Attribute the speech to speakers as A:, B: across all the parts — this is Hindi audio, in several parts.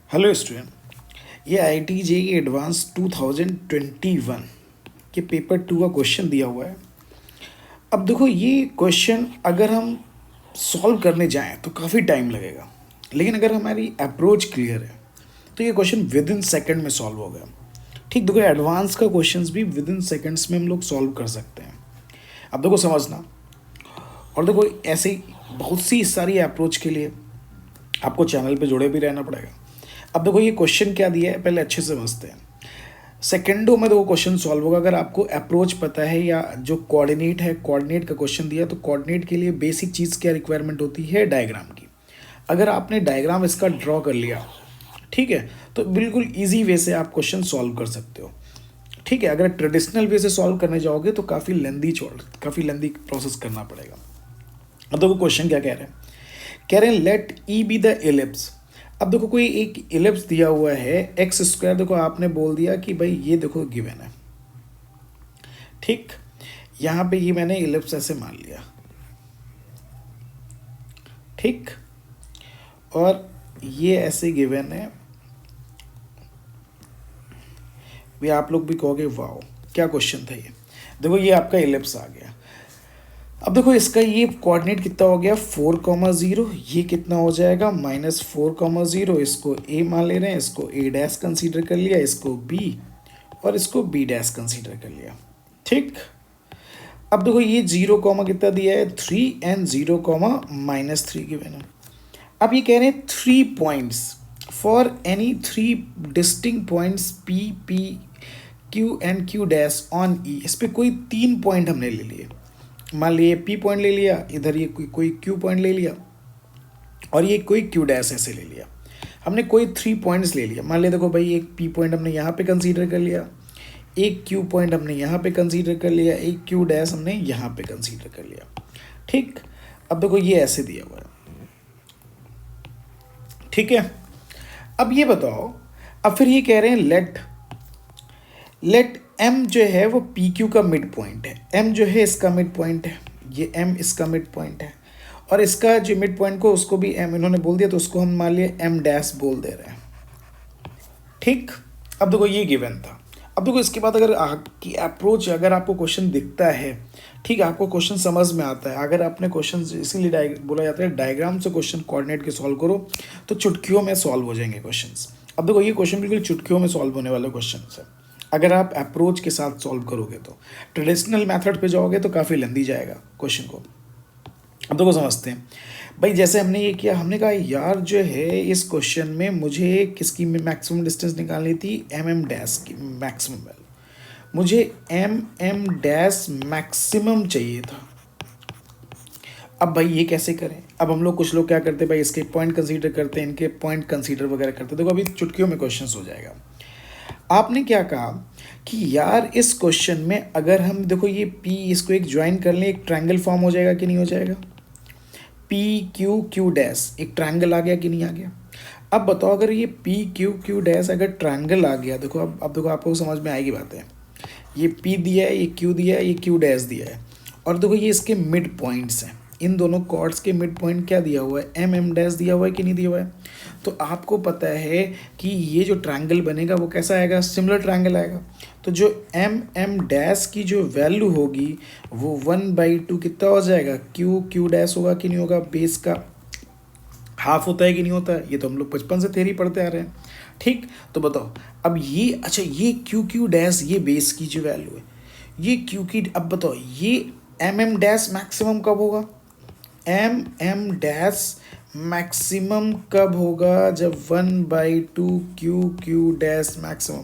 A: हेलो स्टूडेंट, ये IIT JEE एडवांस 2021 के पेपर 2 का क्वेश्चन दिया हुआ है। अब देखो, ये क्वेश्चन अगर हम सॉल्व करने जाएं तो काफ़ी टाइम लगेगा, लेकिन अगर हमारी अप्रोच क्लियर है तो ये क्वेश्चन विद इन सेकेंड में सॉल्व होगा। ठीक, देखो एडवांस का क्वेश्चंस भी विद इन सेकेंड्स में हम लोग सॉल्व कर सकते हैं। अब देखो समझना, और देखो ऐसे ही बहुत सी सारी अप्रोच के लिए आपको चैनल पे जुड़े भी रहना पड़ेगा। अब देखो ये क्वेश्चन क्या दिया है, पहले अच्छे से समझते हैं। सेकेंडों में देखो क्वेश्चन सॉल्व होगा अगर आपको अप्रोच पता है, या जो कोऑर्डिनेट है, कोऑर्डिनेट का क्वेश्चन दिया तो कोऑर्डिनेट के लिए बेसिक चीज़ क्या रिक्वायरमेंट होती है, डायग्राम की। अगर आपने डायग्राम इसका ड्रॉ कर लिया, ठीक है, तो बिल्कुल ईजी वे से आप क्वेश्चन सॉल्व कर सकते हो। ठीक है, अगर ट्रेडिशनल वे से सॉल्व करने जाओगे तो काफ़ी लेंदी प्रोसेस करना पड़ेगा। अब देखो क्वेश्चन क्या कह रहे हैं let E be the ellipse. अब देखो कोई एक एलिप्स दिया हुआ है एक्स स्क्वायर, देखो आपने बोल दिया कि भाई ये देखो गिवन है। ठीक, यहाँ पे ये मैंने एलिप्स ऐसे मान लिया। ठीक, और ये ऐसे गिवन है भी, आप लोग भी कहोगे वाओ क्या क्वेश्चन था ये। देखो ये आपका एलिप्स आ गया। अब देखो इसका ये कोऑर्डिनेट कितना हो गया 4,0, ये कितना हो जाएगा -4,0। इसको ए मान ले रहे हैं, इसको ए डैश कंसीडर कर लिया, इसको बी और इसको बी डैश कंसीडर कर लिया। ठीक, अब देखो ये 0, कितना दिया है 3 एंड 0, -3 गिवन है। अब ये कह रहे हैं 3 points for any 3 distinct points P P Q and Q dash on E. इस पर कोई 3 पॉइंट हमने ले लिए। मान लिए पी पॉइंट ले लिया, इधर ये कोई क्यू पॉइंट ले लिया, और ये कोई क्यू डैश ऐसे ले लिया। हमने कोई 3 पॉइंट्स ले लिया। मान लिया देखो भाई, एक पी पॉइंट हमने यहाँ पे कंसीडर कर लिया, एक क्यू पॉइंट हमने यहाँ पे कंसीडर कर लिया, एक क्यू डैश हमने यहाँ पे कंसीडर कर लिया। ठीक, अब देखो ये ऐसे दिया हुआ है। ठीक है, अब ये बताओ, अब फिर ये कह रहे हैं लेट एम जो है वो पी क्यू का मिड पॉइंट है। एम जो है इसका मिड पॉइंट है, ये एम इसका मिड पॉइंट है, और इसका जो मिड पॉइंट को उसको भी एम इन्होंने बोल दिया तो उसको हम मान लिए एम डैश बोल दे रहे हैं। ठीक, अब देखो ये गिवन था। अब देखो इसके बाद अगर आपकी अप्रोच, अगर आपको क्वेश्चन दिखता है, ठीक है, आपको क्वेश्चन समझ में आता है, अगर आपने क्वेश्चन, इसीलिए बोला जाता है डायग्राम से क्वेश्चन कोऑर्डिनेट के सॉल्व करो तो चुटकियों में सॉल्व हो जाएंगे क्वेश्चंस। अब देखो ये क्वेश्चन बिल्कुल चुटकियों में सॉल्व होने वाला क्वेश्चन है अगर आप अप्रोच के साथ सॉल्व करोगे तो। ट्रेडिशनल मेथड पे जाओगे तो काफ़ी लेंदी जाएगा क्वेश्चन को। अब देखो समझते हैं भाई, जैसे हमने ये किया, हमने कहा यार जो है इस क्वेश्चन में मुझे किसकी मैक्सिमम डिस्टेंस निकालनी थी, एम डैश की मैक्सिमम वैल्यू। मुझे एम डैश मैक्सिमम चाहिए था। अब भाई ये कैसे करें। अब हम लोग, कुछ लोग क्या करते हैं भाई, इसके पॉइंट कंसीडर करते हैं, इनके पॉइंट कंसीडर वगैरह करते हैं। देखो अभी चुटकियों में क्वेश्चन हो जाएगा। आपने क्या कहा कि यार इस क्वेश्चन में अगर हम देखो ये पी, इसको एक ज्वाइन कर लें, एक ट्रायंगल फॉर्म हो जाएगा कि नहीं हो जाएगा। पी क्यू क्यू डैश एक ट्रायंगल आ गया कि नहीं आ गया। अब बताओ अगर ये पी क्यू क्यू डैश अगर ट्रायंगल आ गया, देखो अब देखो आपको समझ में आएगी बातें। ये पी दिया है, ये क्यू दिया है, ये क्यू डैश दिया है, और देखो ये इसके मिड पॉइंट्स हैं। इन दोनों कॉर्ड्स के मिड पॉइंट क्या दिया हुआ है, एम डैश दिया हुआ है कि नहीं दिया हुआ है। तो आपको पता है कि ये जो ट्रायंगल बनेगा वो कैसा आएगा, सिमिलर ट्रायंगल आएगा। तो जो एम डैश की जो वैल्यू होगी वो 1/2 कितना हो जाएगा, क्यू डैश होगा कि नहीं होगा। बेस का हाफ होता है कि नहीं होता है, ये तो हम लोग बचपन से थ्योरी पढ़ते आ रहे हैं। ठीक, तो बताओ अब ये, अच्छा ये क्यू डैश, ये बेस की जो वैल्यू है, ये क्यू की, अब बताओ ये एम डैश मैक्सिमम कब होगा, एम डैश मैक्सिमम कब होगा, जब 1/2 क्यू डैश मैक्सिमम।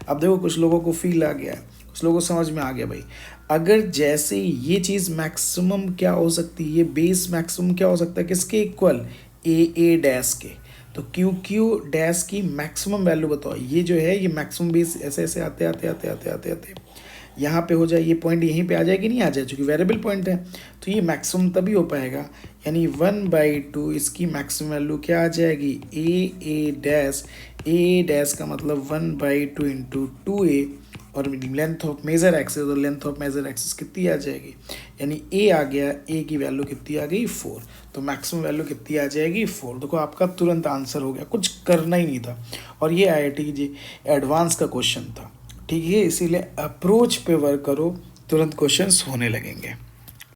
A: अब देखो कुछ लोगों को फील आ गया है, कुछ लोगों को समझ में आ गया भाई। अगर जैसे ये चीज़ मैक्सिमम क्या हो सकती है, ये बेस मैक्सिमम क्या हो सकता है, किसके इक्वल, ए डैश के। तो क्यू डैश की मैक्सिमम वैल्यू बताओ। ये जो है ये मैक्सिमम बेस ऐसे ऐसे आते आते आते आते आते आते यहाँ पे हो जाए, ये पॉइंट यहीं पे आ जाए कि नहीं आ जाए, चूँकि वेरिएबल पॉइंट है तो ये मैक्सिमम तभी हो पाएगा। यानी 1/2 इसकी मैक्सिमम वैल्यू क्या आ जाएगी, ए डैश का मतलब 1/2 इंटू 2a, और लेंथ ऑफ मेजर एक्सिस और लेंथ ऑफ मेजर एक्सिस कितनी आ जाएगी, यानी ए आ गया, ए की वैल्यू कितनी आ गई 4, तो मैक्सिमम वैल्यू कितनी आ जाएगी 4। देखो आपका तुरंत आंसर हो गया, कुछ करना ही नहीं था। और ये IIT जी एडवांस का क्वेश्चन था, ठीक है, इसीलिए अप्रोच पे वर्क करो, तुरंत क्वेश्चंस होने लगेंगे।